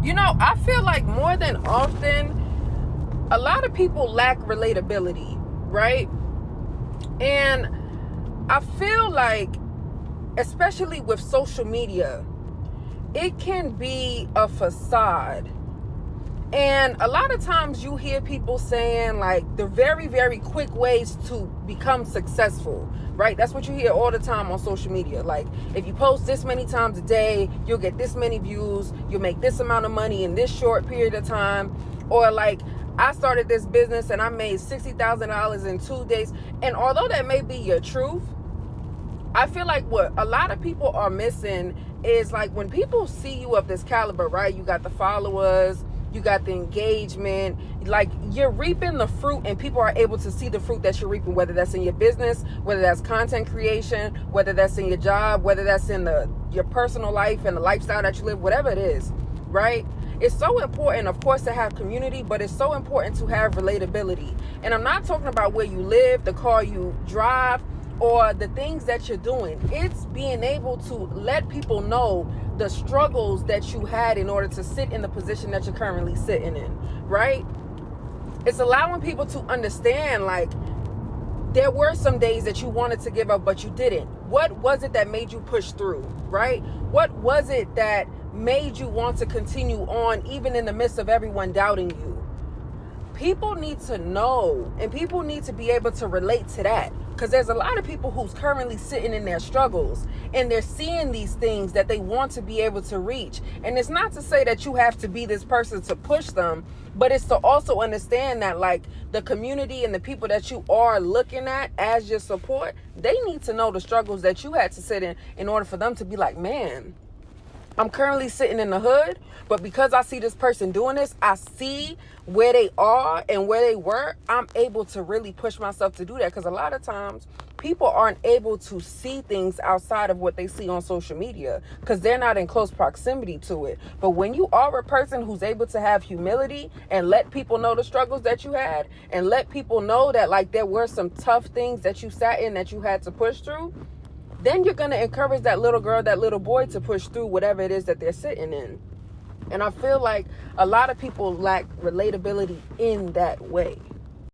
I feel like more than often, a lot of people lack relatability, right? And I feel like, especially with social media, it can be a facade. And a lot of times you hear people saying like the very, very quick ways to become successful, right? That's what you hear all the time on social media. Like, if you post this many times a day, you'll get this many views, you'll make this amount of money in this short period of time. Or like, I started this business and I made $60,000 in 2 days. And although that may be your truth, I feel like what a lot of people are missing is like when people see you of this caliber, right? You got the followers, you got the engagement, like you're reaping the fruit, and people are able to see the fruit that you're reaping, whether that's in your business, whether that's content creation, whether that's in your job, whether that's in your personal life and the lifestyle that you live, whatever it is, right? It's so important, of course, to have community, but it's so important to have relatability. And I'm not talking about where you live, the car you drive, or the things that you're doing. It's being able to let people know the struggles that you had in order to sit in the position that you're currently sitting in, right? It's allowing people to understand, like, there were some days that you wanted to give up, but you didn't. What was it that made you push through, right? What was it that made you want to continue on even in the midst of everyone doubting you? People need to know, and people need to be able to relate to that, because there's a lot of people who's currently sitting in their struggles and they're seeing these things that they want to be able to reach. And it's not to say that you have to be this person to push them, but it's to also understand that like the community and the people that you are looking at as your support, they need to know the struggles that you had to sit in order for them to be like, man, I'm currently sitting in the hood, but because I see this person doing this, I see where they are and where they were. I'm able to really push myself to do that, because a lot of times people aren't able to see things outside of what they see on social media because they're not in close proximity to it. But when you are a person who's able to have humility and let people know the struggles that you had, and let people know that like there were some tough things that you sat in that you had to push through, then you're going to encourage that little girl, that little boy to push through whatever it is that they're sitting in. And I feel like a lot of people lack relatability in that way.